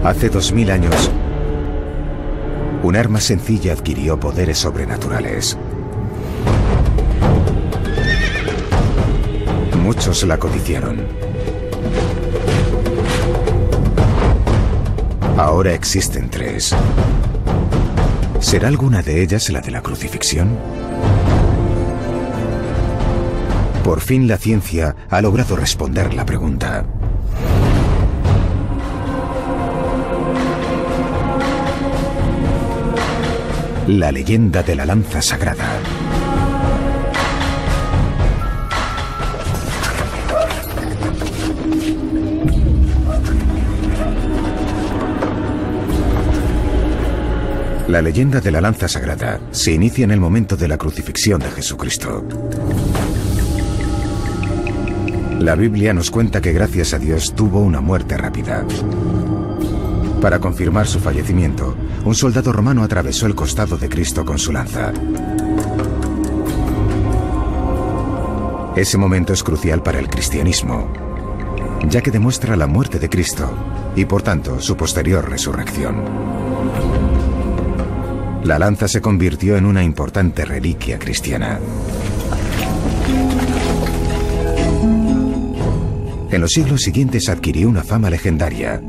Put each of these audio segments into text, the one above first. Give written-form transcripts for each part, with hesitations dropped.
Hace 2000 años, un arma sencilla adquirió poderes sobrenaturales. Muchos la codiciaron. Ahora existen 3. ¿Será alguna de ellas la de la crucifixión? Por fin la ciencia ha logrado responder la pregunta. La leyenda de la lanza sagrada. La leyenda de la lanza sagrada se inicia en el momento de la crucifixión de Jesucristo. La Biblia nos cuenta que gracias a Dios tuvo una muerte rápida. Para confirmar su fallecimiento, un soldado romano atravesó el costado de Cristo con su lanza. Ese momento es crucial para el cristianismo, ya que demuestra la muerte de Cristo y, por tanto, su posterior resurrección. La lanza se convirtió en una importante reliquia cristiana. En los siglos siguientes adquirió una fama legendaria.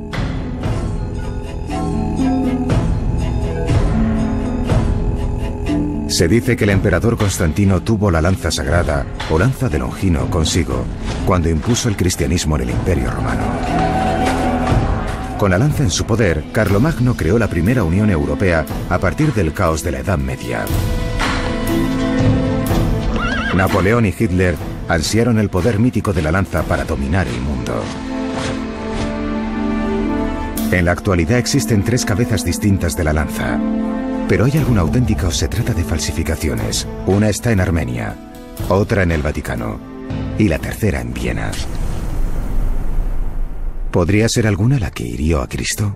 Se dice que el emperador Constantino tuvo la lanza sagrada o lanza de Longino consigo cuando impuso el cristianismo en el Imperio Romano. Con la lanza en su poder, Carlomagno creó la primera Unión Europea a partir del caos de la Edad Media. Napoleón y Hitler ansiaron el poder mítico de la lanza para dominar el mundo. En la actualidad existen 3 cabezas distintas de la lanza. Pero ¿hay alguna auténtica o se trata de falsificaciones? Una está en Armenia, otra en el Vaticano y la tercera en Viena. ¿Podría ser alguna la que hirió a Cristo?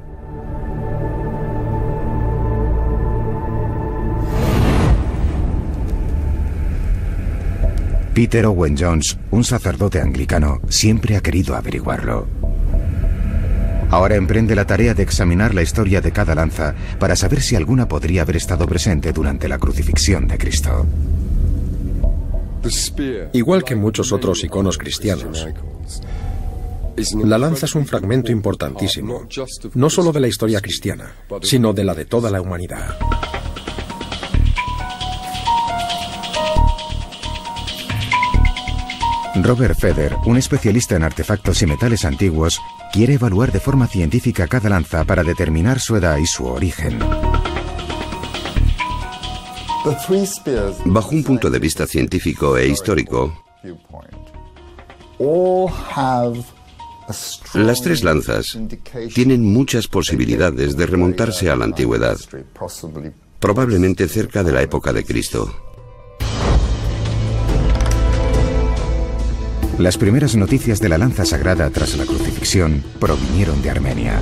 Peter Owen Jones, un sacerdote anglicano, siempre ha querido averiguarlo. Ahora emprende la tarea de examinar la historia de cada lanza para saber si alguna podría haber estado presente durante la crucifixión de Cristo. Igual que muchos otros iconos cristianos, la lanza es un fragmento importantísimo, no solo de la historia cristiana, sino de la de toda la humanidad. Robert Feder, un especialista en artefactos y metales antiguos, quiere evaluar de forma científica cada lanza para determinar su edad y su origen. Bajo un punto de vista científico e histórico, las 3 lanzas tienen muchas posibilidades de remontarse a la antigüedad, probablemente cerca de la época de Cristo. Las primeras noticias de la lanza sagrada tras la crucifixión provinieron de Armenia.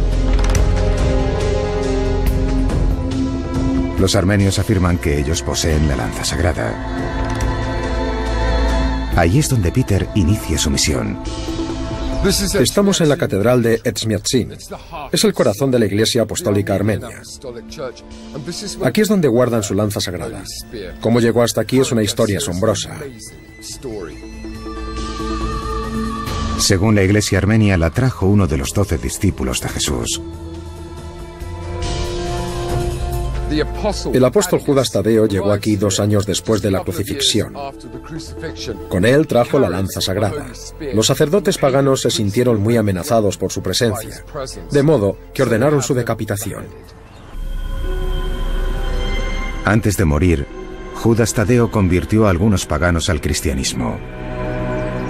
Los armenios afirman que ellos poseen la lanza sagrada. Ahí es donde Peter inicia su misión. Estamos en la catedral de Etchmiadzin. Es el corazón de la Iglesia Apostólica Armenia. Aquí es donde guardan su lanza sagrada. Cómo llegó hasta aquí es una historia asombrosa. Según la Iglesia armenia, la trajo uno de los 12 discípulos de Jesús. El apóstol Judas Tadeo llegó aquí 2 años después de la crucifixión. Con él trajo la lanza sagrada. Los sacerdotes paganos se sintieron muy amenazados por su presencia, de modo que ordenaron su decapitación. Antes de morir, Judas Tadeo convirtió a algunos paganos al cristianismo.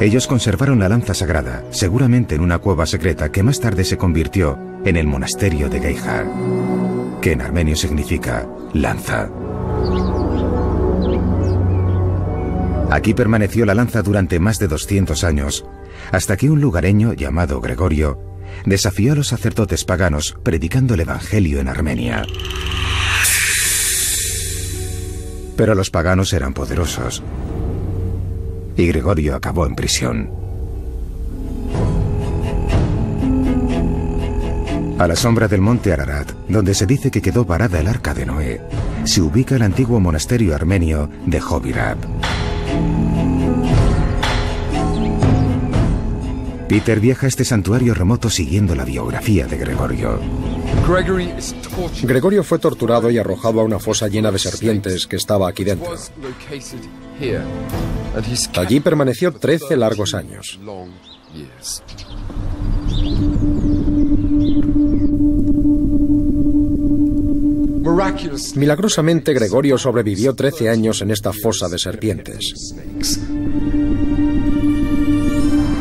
Ellos conservaron la lanza sagrada, seguramente en una cueva secreta que más tarde se convirtió en el monasterio de Geihar, que en armenio significa lanza. Aquí permaneció la lanza durante más de 200 años, hasta que un lugareño llamado Gregorio desafió a los sacerdotes paganos predicando el evangelio en Armenia. Pero los paganos eran poderosos y Gregorio acabó en prisión. A la sombra del monte Ararat, donde se dice que quedó varada el arca de Noé, se ubica el antiguo monasterio armenio de Jovirab. Peter viaja a este santuario remoto siguiendo la biografía de Gregorio. Gregorio fue torturado y arrojado a una fosa llena de serpientes que estaba aquí dentro. Allí permaneció 13 largos años. Milagrosamente, Gregorio sobrevivió 13 años en esta fosa de serpientes.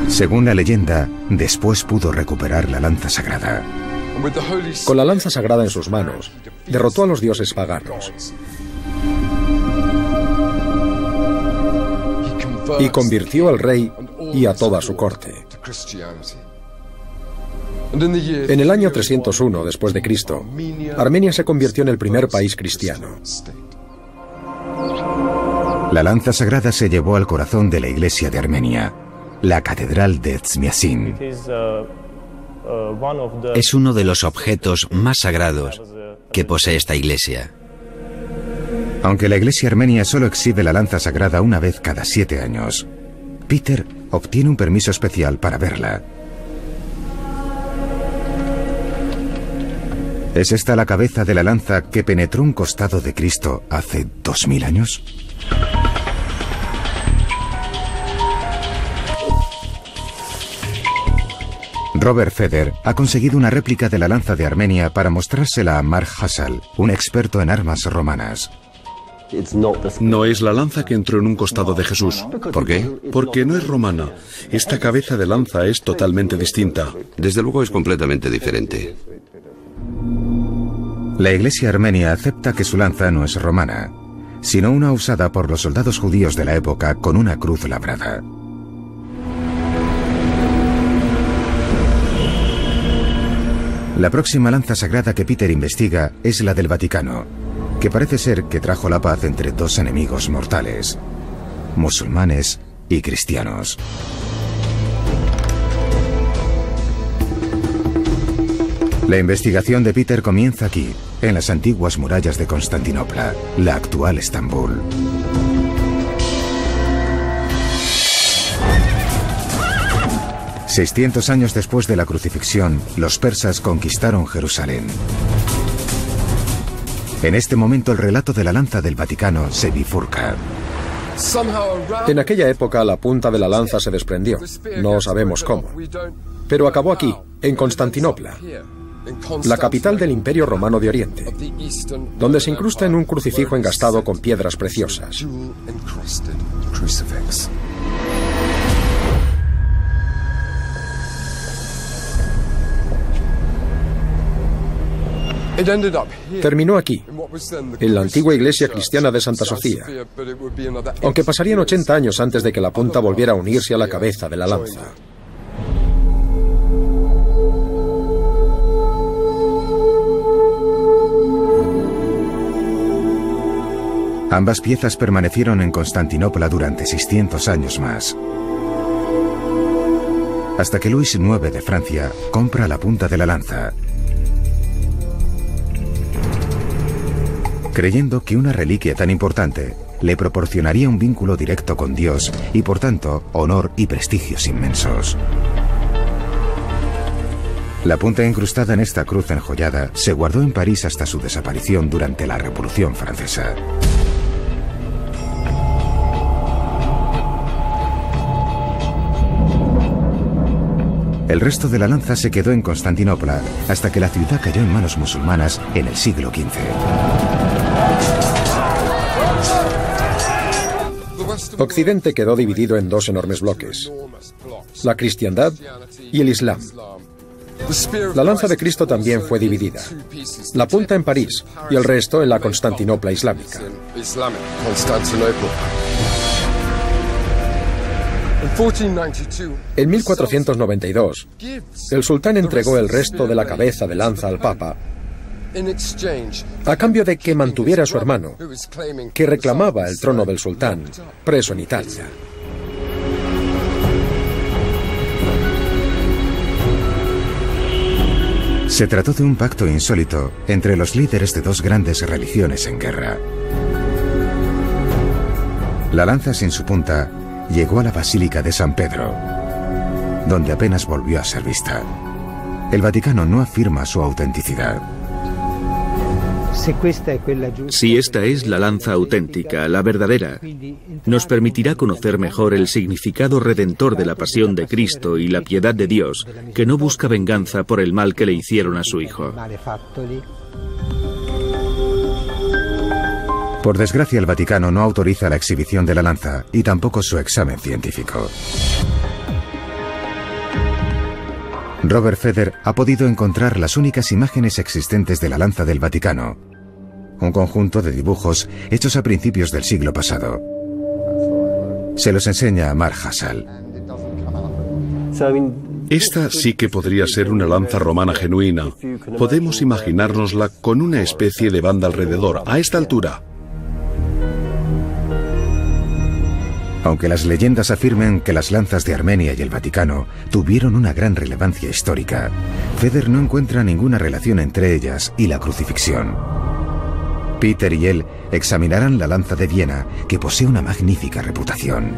Según la leyenda, después pudo recuperar la lanza sagrada. Con la lanza sagrada en sus manos, derrotó a los dioses paganos y convirtió al rey y a toda su corte. En el año 301 después de Cristo, Armenia se convirtió en el primer país cristiano. La lanza sagrada se llevó al corazón de la iglesia de Armenia, la catedral de Tzmiasin. Es uno de los objetos más sagrados que posee esta iglesia. Aunque la iglesia armenia solo exhibe la lanza sagrada una vez cada 7 años, Peter obtiene un permiso especial para verla. ¿Es esta la cabeza de la lanza que penetró un costado de Cristo hace 2000 años? Robert Feder ha conseguido una réplica de la lanza de Armenia para mostrársela a Mark Hassall, un experto en armas romanas. No es la lanza que entró en un costado de Jesús. ¿Por qué? Porque no es romana. Esta cabeza de lanza es totalmente distinta. Desde luego es completamente diferente. La iglesia armenia acepta que su lanza no es romana, sino una usada por los soldados judíos de la época con una cruz labrada. La próxima lanza sagrada que Peter investiga es la del Vaticano, que parece ser que trajo la paz entre dos enemigos mortales, musulmanes y cristianos. La investigación de Peter comienza aquí, en las antiguas murallas de Constantinopla, la actual Estambul. ...600 años después de la crucifixión, los persas conquistaron Jerusalén. En este momento el relato de la lanza del Vaticano se bifurca. En aquella época la punta de la lanza se desprendió. No sabemos cómo. Pero acabó aquí, en Constantinopla, la capital del Imperio Romano de Oriente, donde se incrusta en un crucifijo engastado con piedras preciosas. Terminó aquí, en la antigua iglesia cristiana de Santa Sofía, aunque pasarían 80 años antes de que la punta volviera a unirse a la cabeza de la lanza. Ambas piezas permanecieron en Constantinopla durante 600 años más, hasta que Luis IX de Francia compra la punta de la lanza, creyendo que una reliquia tan importante le proporcionaría un vínculo directo con Dios y, por tanto, honor y prestigios inmensos. La punta incrustada en esta cruz enjollada se guardó en París hasta su desaparición durante la Revolución Francesa. El resto de la lanza se quedó en Constantinopla hasta que la ciudad cayó en manos musulmanas en el siglo XV. Occidente quedó dividido en dos enormes bloques, la cristiandad y el islam. La lanza de Cristo también fue dividida, la punta en París y el resto en la Constantinopla islámica. En 1492, el sultán entregó el resto de la cabeza de lanza al Papa a cambio de que mantuviera a su hermano, que reclamaba el trono del sultán, preso en Italia. Se trató de un pacto insólito entre los líderes de dos grandes religiones en guerra. La lanza sin su punta llegó a la Basílica de San Pedro, donde apenas volvió a ser vista. El Vaticano no afirma su autenticidad. Si esta es la lanza auténtica, la verdadera, nos permitirá conocer mejor el significado redentor de la pasión de Cristo y la piedad de Dios, que no busca venganza por el mal que le hicieron a su Hijo. Por desgracia, el Vaticano no autoriza la exhibición de la lanza y tampoco su examen científico. Robert Feder ha podido encontrar las únicas imágenes existentes de la lanza del Vaticano, un conjunto de dibujos hechos a principios del siglo pasado. Se los enseña a Mark Hassall. Esta sí que podría ser una lanza romana genuina. Podemos imaginárnosla con una especie de banda alrededor, a esta altura. Aunque las leyendas afirmen que las lanzas de Armenia y el Vaticano tuvieron una gran relevancia histórica, Feder no encuentra ninguna relación entre ellas y la crucifixión. Peter y él examinarán la lanza de Viena, que posee una magnífica reputación.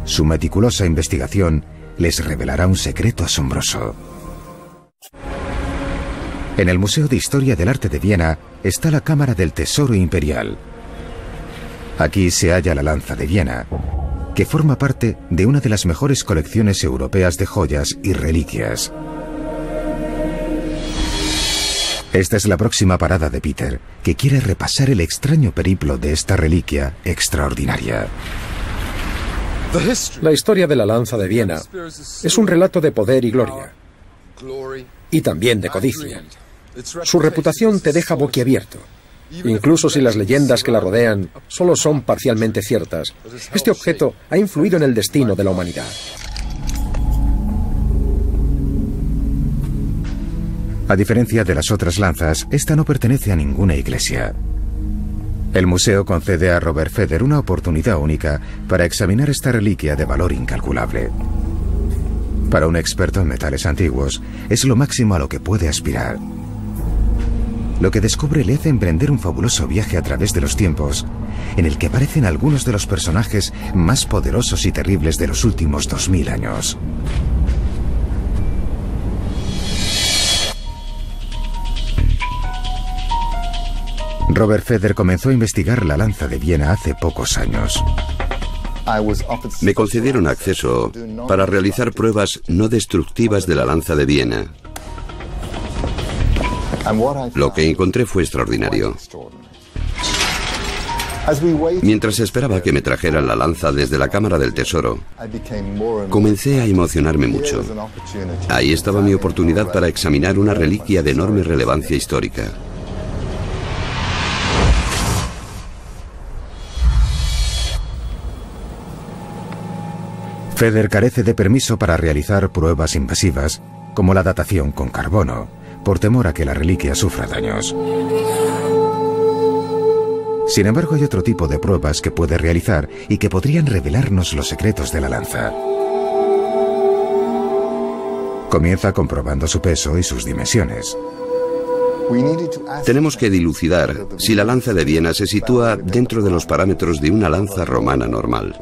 Su meticulosa investigación les revelará un secreto asombroso. En el Museo de Historia del Arte de Viena está la Cámara del Tesoro Imperial. Aquí se halla la lanza de Viena, que forma parte de una de las mejores colecciones europeas de joyas y reliquias. Esta es la próxima parada de Peter, que quiere repasar el extraño periplo de esta reliquia extraordinaria. La historia de la lanza de Viena es un relato de poder y gloria, y también de codicia. Su reputación te deja boquiabierto. Incluso si las leyendas que la rodean solo son parcialmente ciertas, este objeto ha influido en el destino de la humanidad. A diferencia de las otras lanzas, esta no pertenece a ninguna iglesia. El museo concede a Robert Feder una oportunidad única para examinar esta reliquia de valor incalculable. Para un experto en metales antiguos, es lo máximo a lo que puede aspirar. Lo que descubre le hace emprender un fabuloso viaje a través de los tiempos, en el que aparecen algunos de los personajes más poderosos y terribles de los últimos 2000 años. Robert Feder comenzó a investigar la lanza de Viena hace pocos años. Me concedieron acceso para realizar pruebas no destructivas de la lanza de Viena. Lo que encontré fue extraordinario. Mientras esperaba que me trajeran la lanza desde la Cámara del Tesoro, comencé a emocionarme mucho. Ahí estaba mi oportunidad para examinar una reliquia de enorme relevancia histórica. Feder carece de permiso para realizar pruebas invasivas, como la datación con carbono, por temor a que la reliquia sufra daños. Sin embargo, hay otro tipo de pruebas que puede realizar y que podrían revelarnos los secretos de la lanza. Comienza comprobando su peso y sus dimensiones. Tenemos que dilucidar si la lanza de Viena se sitúa dentro de los parámetros de una lanza romana normal.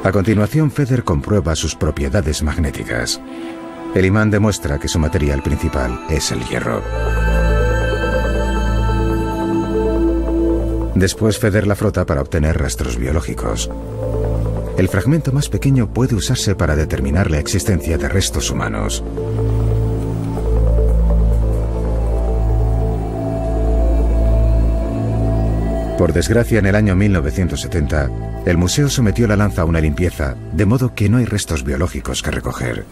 A continuación, Feder comprueba sus propiedades magnéticas. El imán demuestra que su material principal es el hierro. Después, Feder la frota para obtener rastros biológicos. El fragmento más pequeño puede usarse para determinar la existencia de restos humanos. Por desgracia, en el año 1970, el museo sometió la lanza a una limpieza, de modo que no hay restos biológicos que recoger.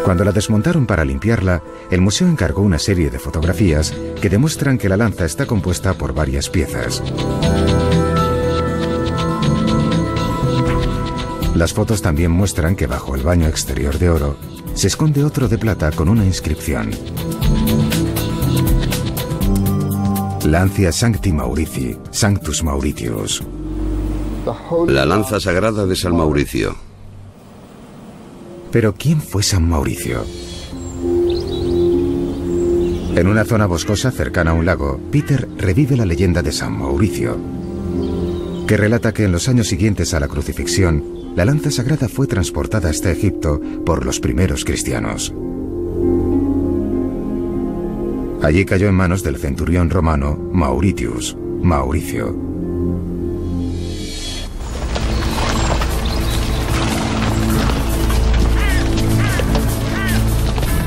Cuando la desmontaron para limpiarla, el museo encargó una serie de fotografías que demuestran que la lanza está compuesta por varias piezas. Las fotos también muestran que bajo el baño exterior de oro se esconde otro de plata con una inscripción: Lancia Sancti Maurici, Sanctus Mauritius. La lanza sagrada de San Mauricio. Pero ¿quién fue San Mauricio? En una zona boscosa cercana a un lago, Peter revive la leyenda de San Mauricio, que relata que en los años siguientes a la crucifixión, la lanza sagrada fue transportada hasta Egipto por los primeros cristianos. Allí cayó en manos del centurión romano Mauritius, Mauricio.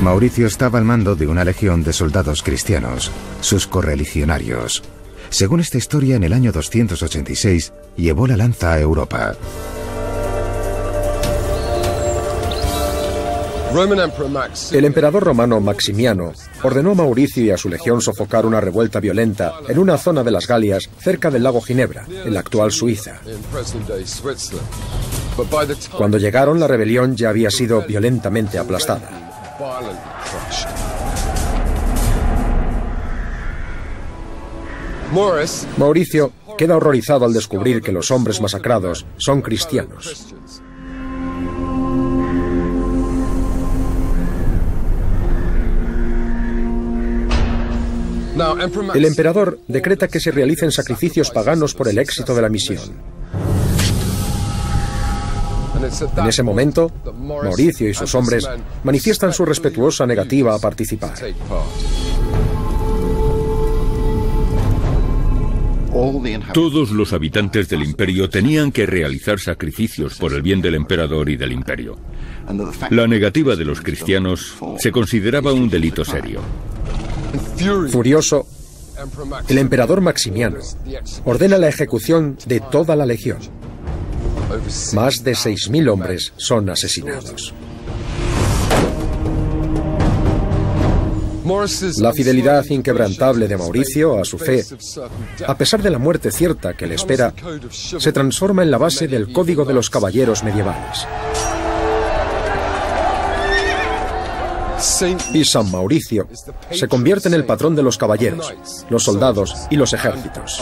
Mauricio estaba al mando de una legión de soldados cristianos, sus correligionarios. Según esta historia, en el año 286 llevó la lanza a Europa. El emperador romano Maximiano ordenó a Mauricio y a su legión sofocar una revuelta violenta en una zona de las Galias cerca del lago Ginebra, en la actual Suiza. Cuando llegaron, la rebelión ya había sido violentamente aplastada. Mauricio queda horrorizado al descubrir que los hombres masacrados son cristianos. El emperador decreta que se realicen sacrificios paganos por el éxito de la misión. En ese momento, Mauricio y sus hombres manifiestan su respetuosa negativa a participar. Todos los habitantes del imperio tenían que realizar sacrificios por el bien del emperador y del imperio. La negativa de los cristianos se consideraba un delito serio. Furioso, el emperador Maximiano ordena la ejecución de toda la legión. Más de 6.000 hombres son asesinados. La fidelidad inquebrantable de Mauricio a su fe, a pesar de la muerte cierta que le espera, se transforma en la base del Código de los Caballeros medievales. Y San Mauricio se convierte en el patrón de los caballeros, los soldados y los ejércitos.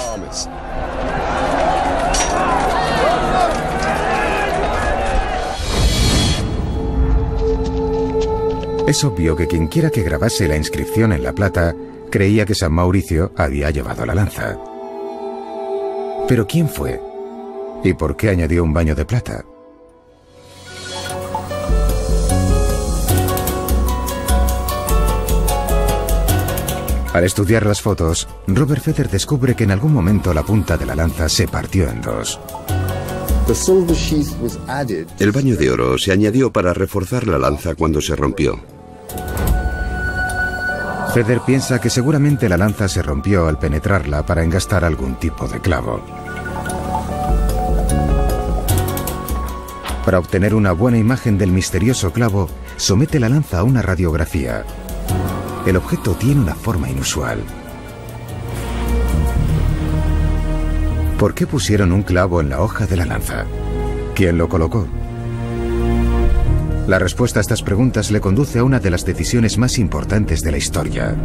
Es obvio que quienquiera que grabase la inscripción en la plata creía que San Mauricio había llevado la lanza. ¿Pero quién fue? ¿Y por qué añadió un baño de plata? Al estudiar las fotos, Robert Feather descubre que en algún momento la punta de la lanza se partió en dos. El baño de oro se añadió para reforzar la lanza cuando se rompió. Feather piensa que seguramente la lanza se rompió al penetrarla para engastar algún tipo de clavo. Para obtener una buena imagen del misterioso clavo, somete la lanza a una radiografía. El objeto tiene una forma inusual. ¿Por qué pusieron un clavo en la hoja de la lanza? ¿Quién lo colocó? La respuesta a estas preguntas le conduce a una de las decisiones más importantes de la historia.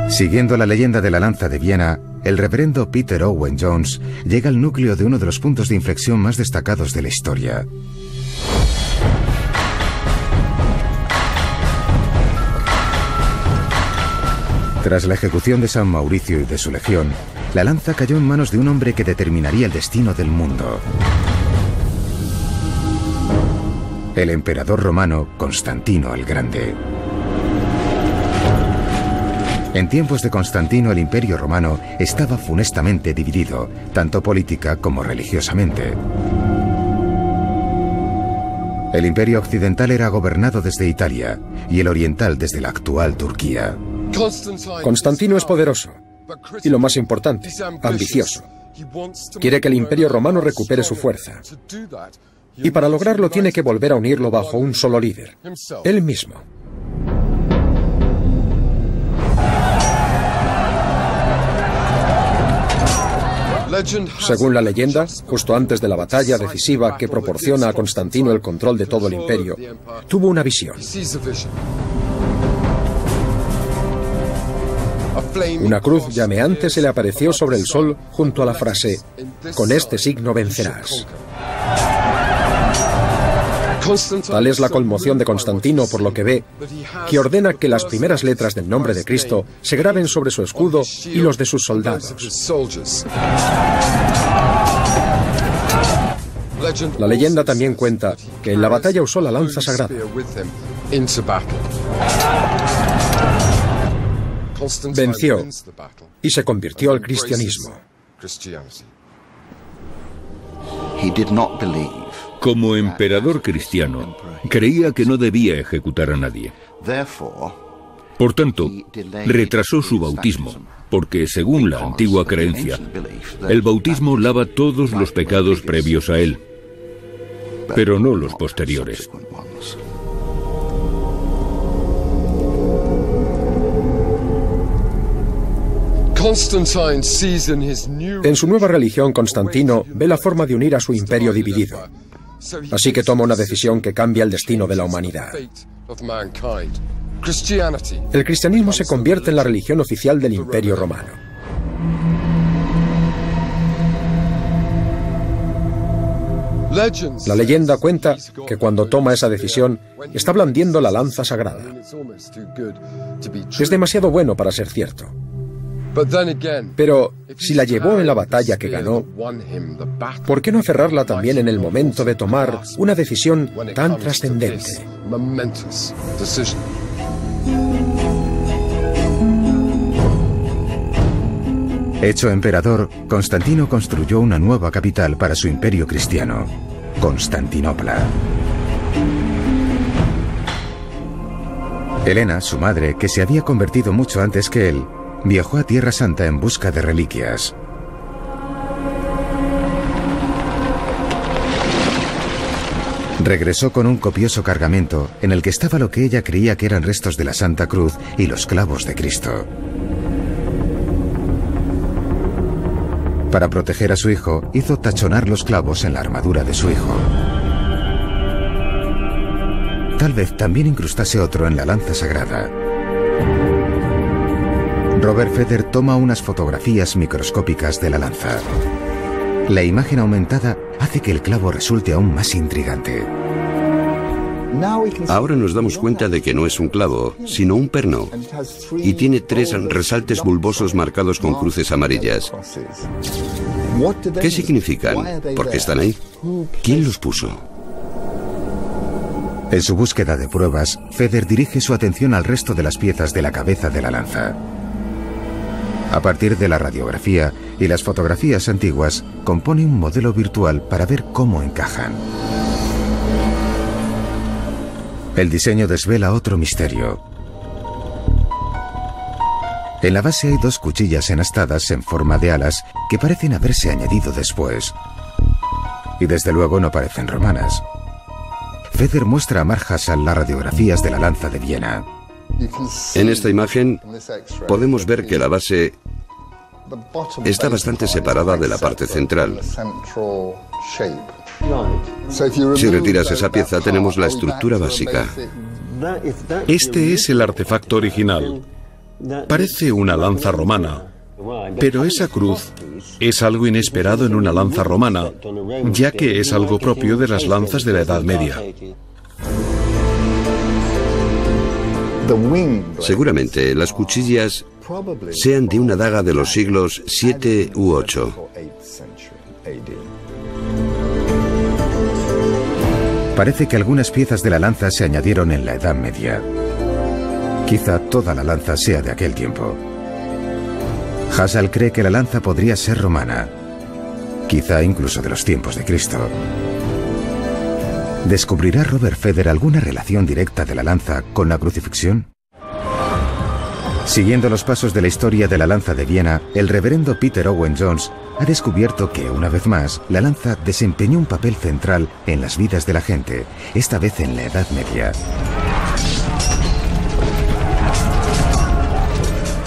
Siguiendo la leyenda de la lanza de Viena, el reverendo Peter Owen Jones llega al núcleo de uno de los puntos de inflexión más destacados de la historia. Tras la ejecución de San Mauricio y de su legión, la lanza cayó en manos de un hombre que determinaría el destino del mundo. El emperador romano Constantino el Grande. En tiempos de Constantino, el Imperio Romano estaba funestamente dividido, tanto política como religiosamente. El Imperio Occidental era gobernado desde Italia y el Oriental desde la actual Turquía. Constantino es poderoso y, lo más importante, ambicioso. Quiere que el Imperio Romano recupere su fuerza. Y para lograrlo tiene que volver a unirlo bajo un solo líder, él mismo. Según la leyenda, justo antes de la batalla decisiva que proporciona a Constantino el control de todo el imperio, tuvo una visión. Una cruz llameante se le apareció sobre el sol junto a la frase: "Con este signo vencerás". Tal es la conmoción de Constantino por lo que ve, que ordena que las primeras letras del nombre de Cristo se graben sobre su escudo y los de sus soldados. La leyenda también cuenta que en la batalla usó la lanza sagrada. Venció y se convirtió al cristianismo. Como emperador cristiano, creía que no debía ejecutar a nadie. Por tanto, retrasó su bautismo, porque según la antigua creencia, el bautismo lava todos los pecados previos a él, pero no los posteriores. En su nueva religión, Constantino ve la forma de unir a su imperio dividido. Así que toma una decisión que cambia el destino de la humanidad. El cristianismo se convierte en la religión oficial del Imperio Romano. La leyenda cuenta que cuando toma esa decisión, está blandiendo la lanza sagrada. Es demasiado bueno para ser cierto. Pero si la llevó en la batalla que ganó, ¿por qué no aferrarla también en el momento de tomar una decisión tan trascendente? Hecho emperador, Constantino construyó una nueva capital para su imperio cristiano, Constantinopla. Helena, su madre, que se había convertido mucho antes que él, viajó a Tierra Santa en busca de reliquias. Regresó con un copioso cargamento en el que estaba lo que ella creía que eran restos de la Santa Cruz y los clavos de Cristo. Para proteger a su hijo, hizo tachonar los clavos en la armadura de su hijo. Tal vez también incrustase otro en la lanza sagrada. Robert Feder toma unas fotografías microscópicas de la lanza. La imagen aumentada hace que el clavo resulte aún más intrigante. Ahora nos damos cuenta de que no es un clavo, sino un perno. Y tiene 3 resaltes bulbosos marcados con cruces amarillas. ¿Qué significan? ¿Por qué están ahí? ¿Quién los puso? En su búsqueda de pruebas, Feder dirige su atención al resto de las piezas de la cabeza de la lanza. A partir de la radiografía y las fotografías antiguas, compone un modelo virtual para ver cómo encajan. El diseño desvela otro misterio. En la base hay 2 cuchillas enastadas en forma de alas que parecen haberse añadido después. Y desde luego no parecen romanas. Feder muestra a Mark Hassall las radiografías de la lanza de Viena. En esta imagen podemos ver que la base está bastante separada de la parte central. Si retiras esa pieza, tenemos la estructura básica. Este es el artefacto original. Parece una lanza romana, pero esa cruz es algo inesperado en una lanza romana, ya que es algo propio de las lanzas de la Edad Media. Seguramente las cuchillas sean de una daga de los siglos 7 u 8. Parece que algunas piezas de la lanza se añadieron en la Edad Media. Quizá toda la lanza sea de aquel tiempo. Hassall cree que la lanza podría ser romana, quizá incluso de los tiempos de Cristo. ¿Descubrirá Robert Feder alguna relación directa de la lanza con la crucifixión? Siguiendo los pasos de la historia de la lanza de Viena, el reverendo Peter Owen Jones ha descubierto que, una vez más, la lanza desempeñó un papel central en las vidas de la gente, esta vez en la Edad Media.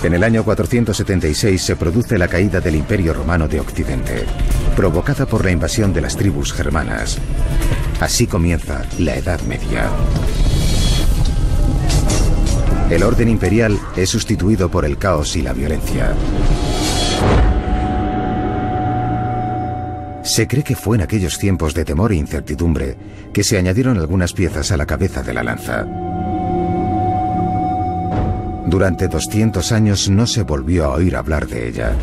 En el año 476 se produce la caída del Imperio Romano de Occidente, provocada por la invasión de las tribus germanas. Así comienza la Edad Media. El orden imperial es sustituido por el caos y la violencia. Se cree que fue en aquellos tiempos de temor e incertidumbre que se añadieron algunas piezas a la cabeza de la lanza. Durante 200 años no se volvió a oír hablar de ella,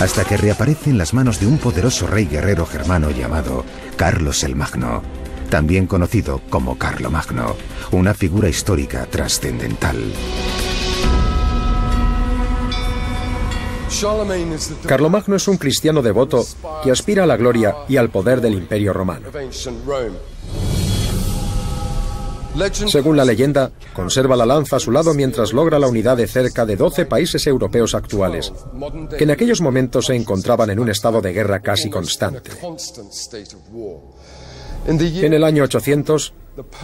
hasta que reaparece en las manos de un poderoso rey guerrero germano llamado Carlos el Magno, también conocido como Carlomagno, una figura histórica trascendental. Carlomagno es un cristiano devoto que aspira a la gloria y al poder del Imperio Romano. Según la leyenda, conserva la lanza a su lado mientras logra la unidad de cerca de 12 países europeos actuales, que en aquellos momentos se encontraban en un estado de guerra casi constante. En el año 800,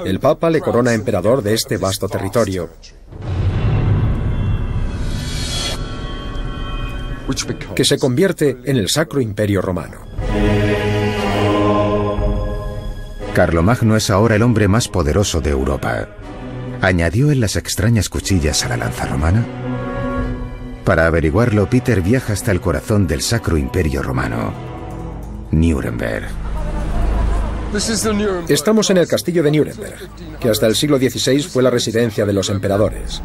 el Papa le corona emperador de este vasto territorio, que se convierte en el Sacro Imperio Romano. Carlomagno es ahora el hombre más poderoso de Europa. ¿Añadió él las extrañas cuchillas a la lanza romana? Para averiguarlo, Peter viaja hasta el corazón del Sacro Imperio Romano, Nuremberg. Estamos en el castillo de Nuremberg, que hasta el siglo XVI fue la residencia de los emperadores.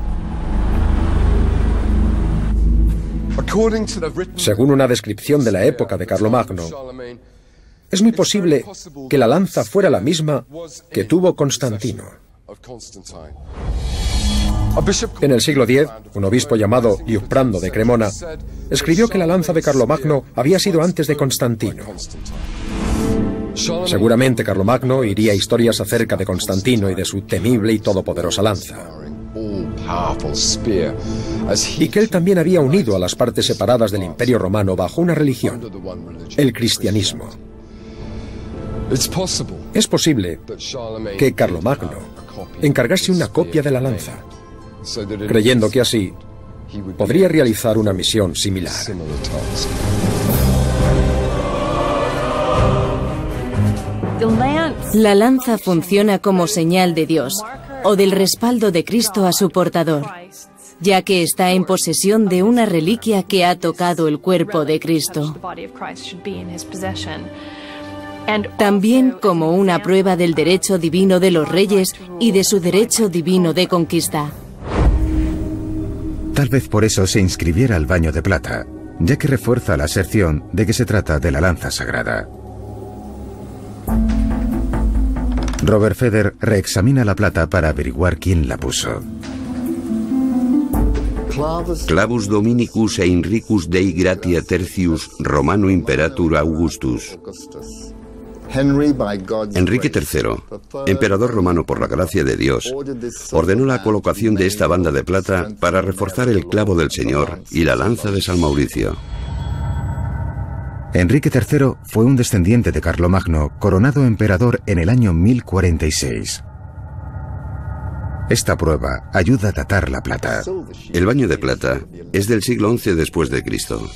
Según una descripción de la época de Carlomagno, es muy posible que la lanza fuera la misma que tuvo Constantino. En el siglo X, un obispo llamado Liutprando de Cremona escribió que la lanza de Carlomagno había sido antes de Constantino. Seguramente Carlomagno iría historias acerca de Constantino y de su temible y todopoderosa lanza, y que él también había unido a las partes separadas del Imperio Romano bajo una religión, el cristianismo. Es posible que Carlomagno encargase una copia de la lanza, creyendo que así podría realizar una misión similar. La lanza funciona como señal de Dios o del respaldo de Cristo a su portador, ya que está en posesión de una reliquia que ha tocado el cuerpo de Cristo. También como una prueba del derecho divino de los reyes y de su derecho divino de conquista. Tal vez por eso se inscribiera al baño de plata, ya que refuerza la aserción de que se trata de la lanza sagrada. Robert Feder reexamina la plata para averiguar quién la puso. Clavus Dominicus Heinricus Dei Gratia Tertius Romano Imperator Augustus. Enrique III, emperador romano por la gracia de Dios, ordenó la colocación de esta banda de plata para reforzar el clavo del Señor y la lanza de San Mauricio. Enrique III fue un descendiente de Carlomagno, coronado emperador en el año 1046. Esta prueba ayuda a datar la plata. El baño de plata es del siglo XI después de Cristo.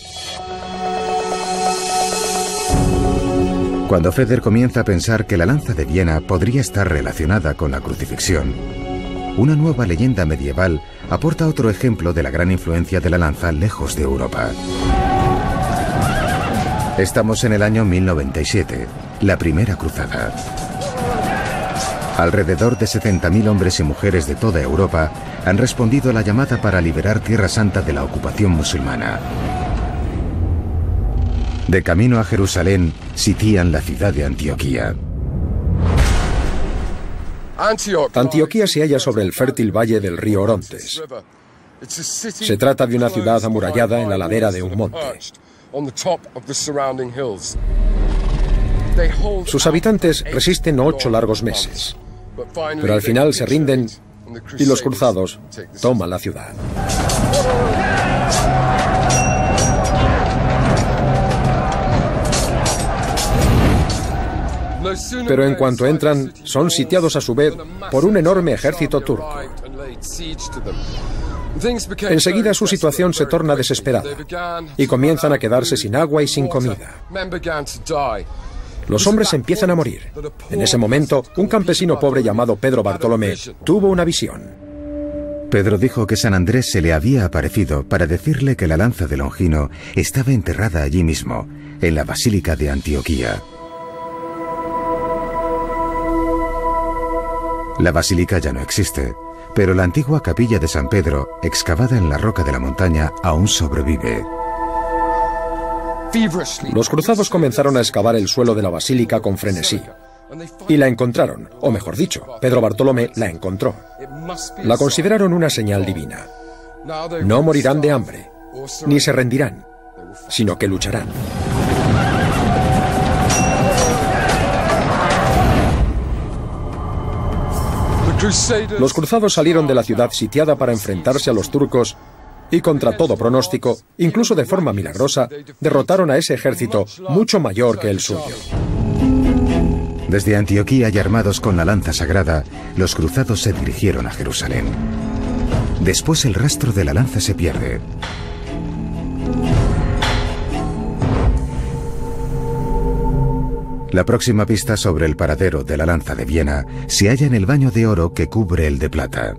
Cuando Feder comienza a pensar que la lanza de Viena podría estar relacionada con la crucifixión, una nueva leyenda medieval aporta otro ejemplo de la gran influencia de la lanza lejos de Europa. Estamos en el año 1097, la Primera Cruzada. Alrededor de 70.000 hombres y mujeres de toda Europa han respondido a la llamada para liberar Tierra Santa de la ocupación musulmana. De camino a Jerusalén, sitian la ciudad de Antioquía. Antioquía se halla sobre el fértil valle del río Orontes. Se trata de una ciudad amurallada en la ladera de un monte. Sus habitantes resisten 8 largos meses, pero al final se rinden y los cruzados toman la ciudad. Pero en cuanto entran, son sitiados a su vez por un enorme ejército turco. Enseguida su situación se torna desesperada y comienzan a quedarse sin agua y sin comida. Los hombres empiezan a morir. En ese momento, un campesino pobre llamado Pedro Bartolomé tuvo una visión. Pedro dijo que San Andrés se le había aparecido para decirle que la lanza de Longino estaba enterrada allí mismo, en la Basílica de Antioquía. La basílica ya no existe, pero la antigua capilla de San Pedro, excavada en la roca de la montaña, aún sobrevive. Los cruzados comenzaron a excavar el suelo de la basílica con frenesí. Y la encontraron, o mejor dicho, Pedro Bartolomé la encontró. La consideraron una señal divina. No morirán de hambre, ni se rendirán, sino que lucharán. Los cruzados salieron de la ciudad sitiada para enfrentarse a los turcos y contra todo pronóstico, incluso de forma milagrosa, derrotaron a ese ejército mucho mayor que el suyo. Desde Antioquía y armados con la lanza sagrada, los cruzados se dirigieron a Jerusalén. Después el rastro de la lanza se pierde. La próxima pista sobre el paradero de la lanza de Viena se halla en el baño de oro que cubre el de plata.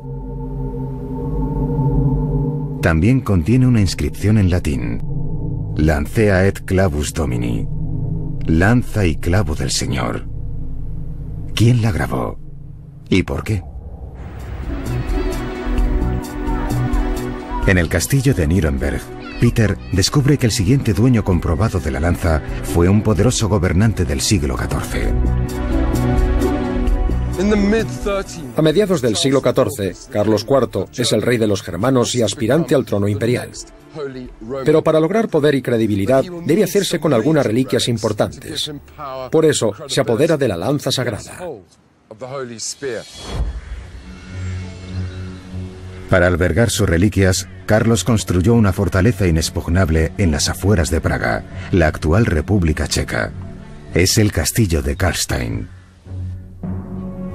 También contiene una inscripción en latín: Lancea et clavus Domini, lanza y clavo del Señor. ¿Quién la grabó? ¿Y por qué? En el castillo de Nuremberg, Peter descubre que el siguiente dueño comprobado de la lanza fue un poderoso gobernante del siglo XIV. A mediados del siglo XIV, Carlos IV es el rey de los germanos y aspirante al trono imperial. Pero para lograr poder y credibilidad debe hacerse con algunas reliquias importantes. Por eso se apodera de la lanza sagrada. Para albergar sus reliquias, Carlos construyó una fortaleza inexpugnable en las afueras de Praga, la actual República Checa. Es el castillo de Karlstein.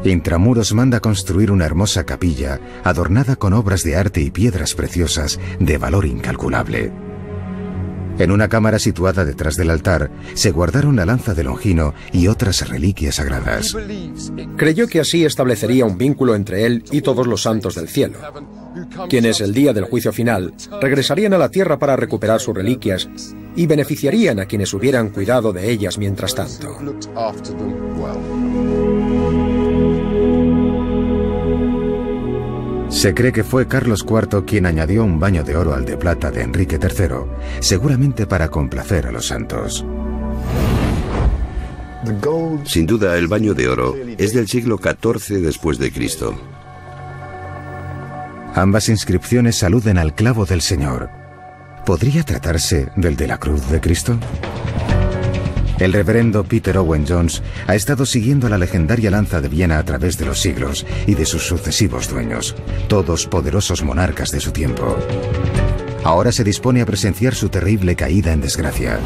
Intramuros manda construir una hermosa capilla adornada con obras de arte y piedras preciosas de valor incalculable. En una cámara situada detrás del altar se guardaron la lanza de Longino y otras reliquias sagradas. Creyó que así establecería un vínculo entre él y todos los santos del cielo, quienes el día del juicio final regresarían a la tierra para recuperar sus reliquias y beneficiarían a quienes hubieran cuidado de ellas mientras tanto. Se cree que fue Carlos IV quien añadió un baño de oro al de plata de Enrique III, seguramente para complacer a los santos. Sin duda, el baño de oro es del siglo XIV después de Cristo. Ambas inscripciones aluden al clavo del Señor. ¿Podría tratarse del de la cruz de Cristo? El reverendo Peter Owen Jones ha estado siguiendo la legendaria lanza de Viena a través de los siglos y de sus sucesivos dueños, todos poderosos monarcas de su tiempo. Ahora se dispone a presenciar su terrible caída en desgracia.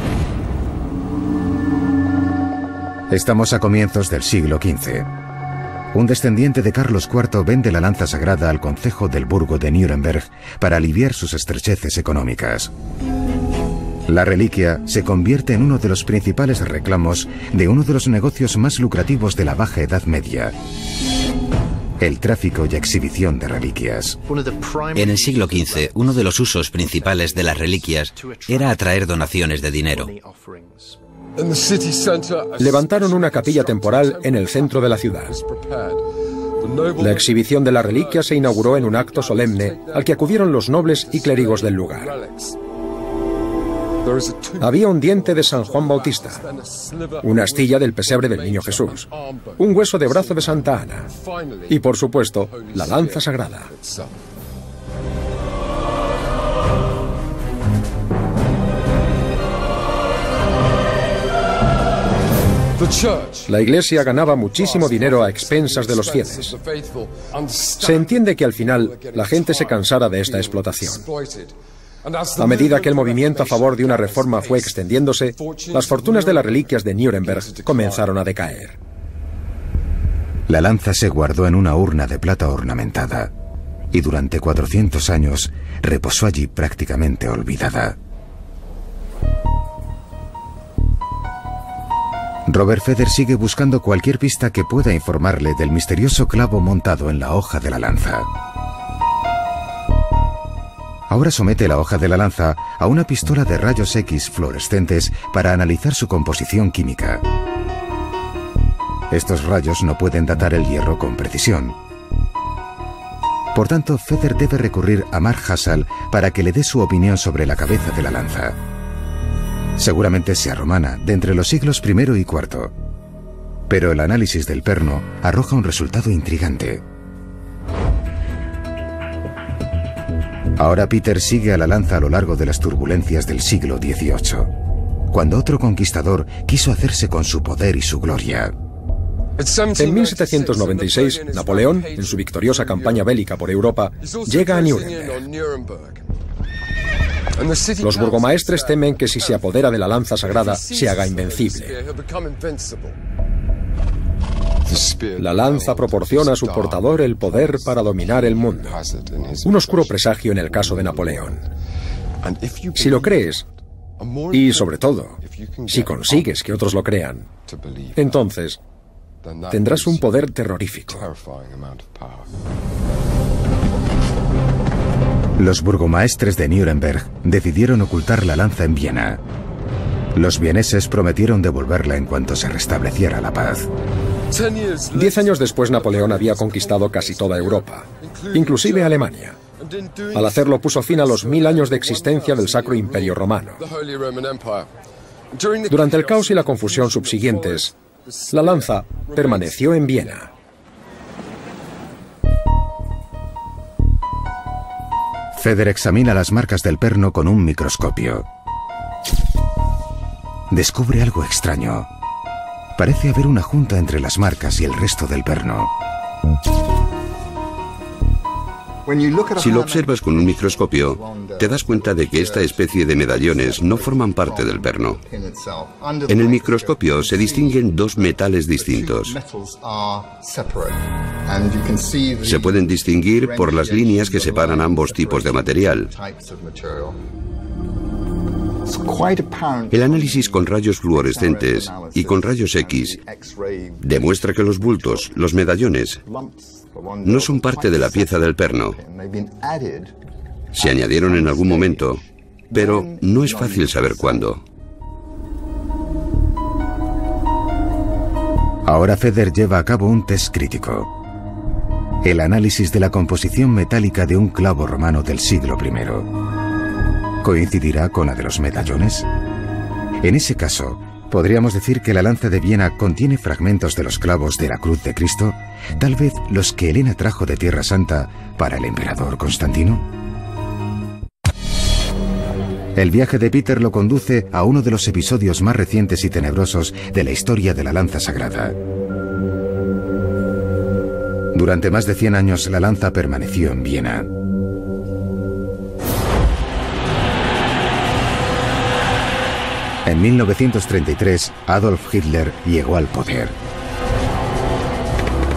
Estamos a comienzos del siglo XV. Un descendiente de Carlos IV vende la lanza sagrada al concejo del burgo de Nuremberg para aliviar sus estrecheces económicas. La reliquia se convierte en uno de los principales reclamos de uno de los negocios más lucrativos de la Baja Edad Media: el tráfico y exhibición de reliquias. En el siglo XV, uno de los usos principales de las reliquias era atraer donaciones de dinero. Levantaron una capilla temporal en el centro de la ciudad. La exhibición de la reliquia se inauguró en un acto solemne al que acudieron los nobles y clérigos del lugar. Había un diente de San Juan Bautista, una astilla del pesebre del Niño Jesús, un hueso de brazo de Santa Ana y, por supuesto, la lanza sagrada. La iglesia ganaba muchísimo dinero a expensas de los fieles. Se entiende que al final la gente se cansara de esta explotación. A medida que el movimiento a favor de una reforma fue extendiéndose, las fortunas de las reliquias de Nuremberg comenzaron a decaer. La lanza se guardó en una urna de plata ornamentada. y durante 400 años reposó allí prácticamente olvidada. Robert Feder sigue buscando cualquier pista que pueda informarle del misterioso clavo montado en la hoja de la lanza. Ahora somete la hoja de la lanza a una pistola de rayos X fluorescentes para analizar su composición química. Estos rayos no pueden datar el hierro con precisión. Por tanto, Feder debe recurrir a Mark Hassall para que le dé su opinión sobre la cabeza de la lanza. Seguramente sea romana, de entre los siglos I y IV. Pero el análisis del perno arroja un resultado intrigante. Ahora Peter sigue a la lanza a lo largo de las turbulencias del siglo XVIII, cuando otro conquistador quiso hacerse con su poder y su gloria. En 1796, Napoleón, en su victoriosa campaña bélica por Europa, llega a Nuremberg. Los burgomaestres temen que si se apodera de la lanza sagrada, se haga invencible. La lanza proporciona a su portador el poder para dominar el mundo. Un oscuro presagio en el caso de Napoleón. Si lo crees, y sobre todo, si consigues que otros lo crean, entonces tendrás un poder terrorífico. Los burgomaestres de Nuremberg decidieron ocultar la lanza en Viena. Los vieneses prometieron devolverla en cuanto se restableciera la paz. 10 años después, Napoleón había conquistado casi toda Europa, inclusive Alemania. Al hacerlo, puso fin a los 1000 años de existencia del Sacro Imperio Romano. Durante el caos y la confusión subsiguientes, la lanza permaneció en Viena. Feder examina las marcas del perno con un microscopio. Descubre algo extraño. Parece haber una junta entre las marcas y el resto del perno. Si lo observas con un microscopio, te das cuenta de que esta especie de medallones no forman parte del perno. En el microscopio se distinguen dos metales distintos. Se pueden distinguir por las líneas que separan ambos tipos de material. El análisis con rayos fluorescentes y con rayos X demuestra que los bultos, los medallones, no son parte de la pieza del perno. Se añadieron en algún momento, pero no es fácil saber cuándo. Ahora Feder lleva a cabo un test crítico. El análisis de la composición metálica de un clavo romano del siglo I. ¿Coincidirá con la de los medallones? En ese caso, ¿podríamos decir que la lanza de Viena contiene fragmentos de los clavos de la cruz de Cristo? Tal vez los que Helena trajo de Tierra Santa para el emperador Constantino. El viaje de Peter lo conduce a uno de los episodios más recientes y tenebrosos de la historia de la lanza sagrada. Durante más de 100 años la lanza permaneció en Viena. En 1933, Adolf Hitler llegó al poder.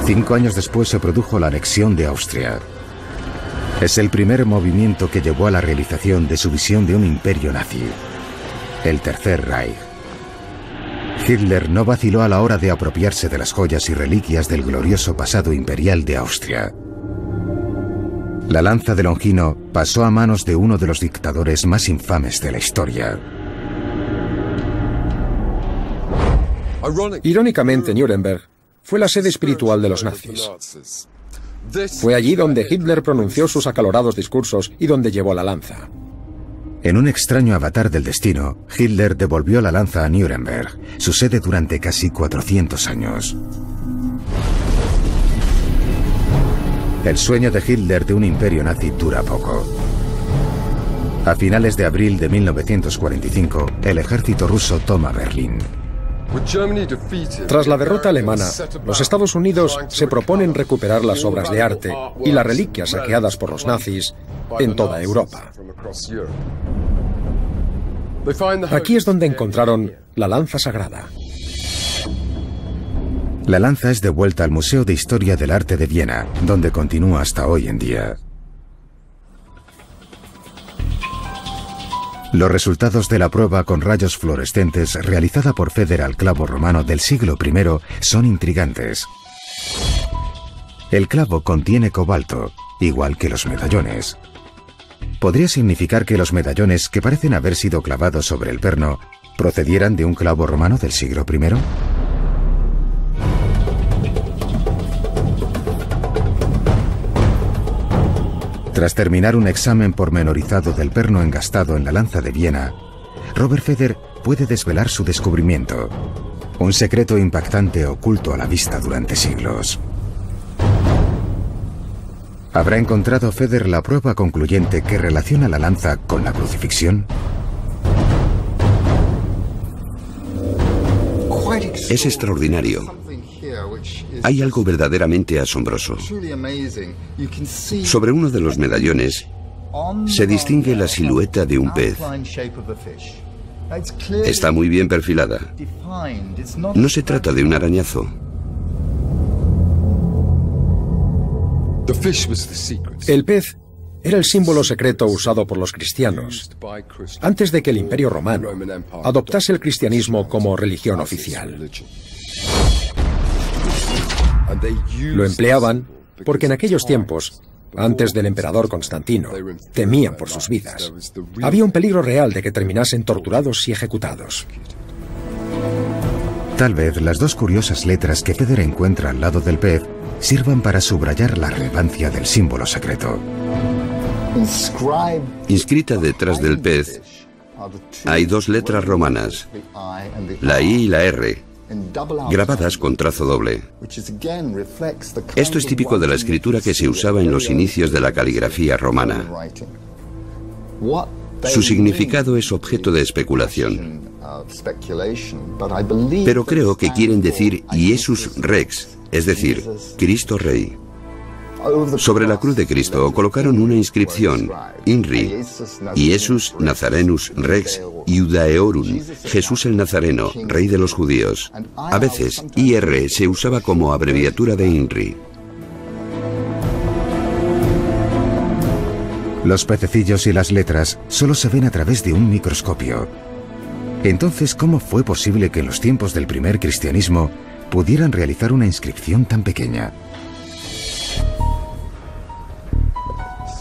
5 años después se produjo la anexión de Austria. Es el primer movimiento que llevó a la realización de su visión de un imperio nazi, el Tercer Reich. Hitler no vaciló a la hora de apropiarse de las joyas y reliquias del glorioso pasado imperial de Austria. La lanza de Longino pasó a manos de uno de los dictadores más infames de la historia. Irónicamente, Nuremberg fue la sede espiritual de los nazis. Fue allí donde Hitler pronunció sus acalorados discursos y donde llevó la lanza. En un extraño avatar del destino, Hitler devolvió la lanza a Nuremberg, su sede durante casi 400 años. El sueño de Hitler de un imperio nazi dura poco. A finales de abril de 1945, el ejército ruso toma Berlín. Tras la derrota alemana, los Estados Unidos se proponen recuperar las obras de arte y las reliquias saqueadas por los nazis en toda Europa. Aquí es donde encontraron la lanza sagrada. La lanza es devuelta al Museo de Historia del Arte de Viena, donde continúa hasta hoy en día. Los resultados de la prueba con rayos fluorescentes realizada por Feder al clavo romano del siglo I son intrigantes. El clavo contiene cobalto, igual que los medallones. ¿Podría significar que los medallones que parecen haber sido clavados sobre el perno procedieran de un clavo romano del siglo I? Tras terminar un examen pormenorizado del perno engastado en la lanza de Viena, Robert Feder puede desvelar su descubrimiento, un secreto impactante oculto a la vista durante siglos. ¿Habrá encontrado Feder la prueba concluyente que relaciona la lanza con la crucifixión? Es extraordinario. Hay algo verdaderamente asombroso. Sobre uno de los medallones se distingue la silueta de un pez. Está muy bien perfilada. No se trata de un arañazo. El pez era el símbolo secreto usado por los cristianos antes de que el Imperio Romano adoptase el cristianismo como religión oficial. Lo empleaban porque en aquellos tiempos, antes del emperador Constantino, temían por sus vidas. Había un peligro real de que terminasen torturados y ejecutados. Tal vez las dos curiosas letras que Feder encuentra al lado del pez sirvan para subrayar la relevancia del símbolo secreto. Inscrita detrás del pez hay dos letras romanas, la I y la R, grabadas con trazo doble. Esto es típico de la escritura que se usaba en los inicios de la caligrafía romana. Su significado es objeto de especulación. Pero creo que quieren decir Iesus Rex, es decir, Cristo Rey. Sobre la cruz de Cristo colocaron una inscripción, INRI, Iesus Nazarenus Rex Iudaeorum, Jesús el Nazareno, Rey de los Judíos. A veces, IR se usaba como abreviatura de INRI. Los pececillos y las letras solo se ven a través de un microscopio. Entonces, ¿cómo fue posible que en los tiempos del primer cristianismo pudieran realizar una inscripción tan pequeña?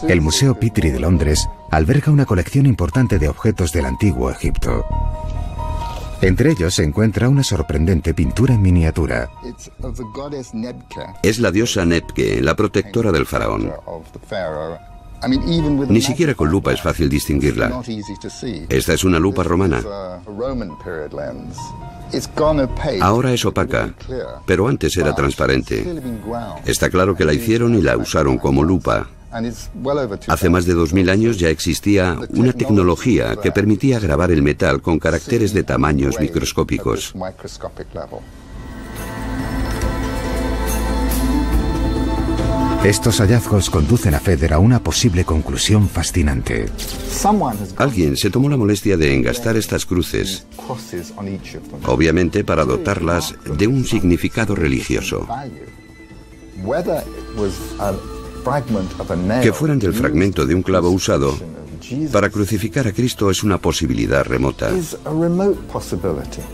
El Museo Petrie de Londres alberga una colección importante de objetos del antiguo Egipto. Entre ellos se encuentra una sorprendente pintura en miniatura. Es la diosa Nebke, la protectora del faraón. Ni siquiera con lupa es fácil distinguirla. Esta es una lupa romana. Ahora es opaca, pero antes era transparente. Está claro que la hicieron y la usaron como lupa. Hace más de 2000 años ya existía una tecnología que permitía grabar el metal con caracteres de tamaños microscópicos. Estos hallazgos conducen a Feder a una posible conclusión fascinante. Alguien se tomó la molestia de engastar estas cruces, obviamente para dotarlas de un significado religioso. Que fueran del fragmento de un clavo usado para crucificar a Cristo es una posibilidad remota,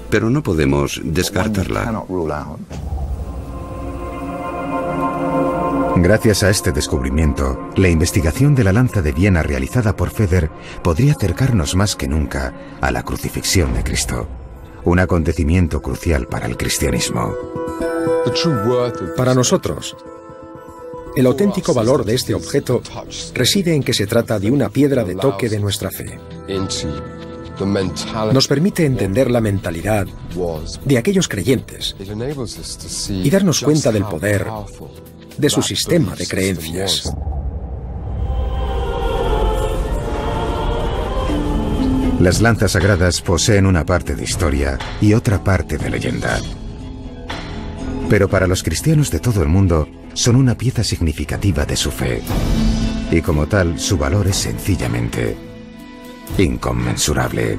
pero no podemos descartarla. Gracias a este descubrimiento, la investigación de la lanza de Viena realizada por Feder podría acercarnos más que nunca a la crucifixión de Cristo, un acontecimiento crucial para el cristianismo. Para nosotros, el auténtico valor de este objeto reside en que se trata de una piedra de toque de nuestra fe. Nos permite entender la mentalidad de aquellos creyentes y darnos cuenta del poder de su sistema de creencias. Las lanzas sagradas poseen una parte de historia y otra parte de leyenda. Pero para los cristianos de todo el mundo, son una pieza significativa de su fe. Y como tal, su valor es sencillamente inconmensurable.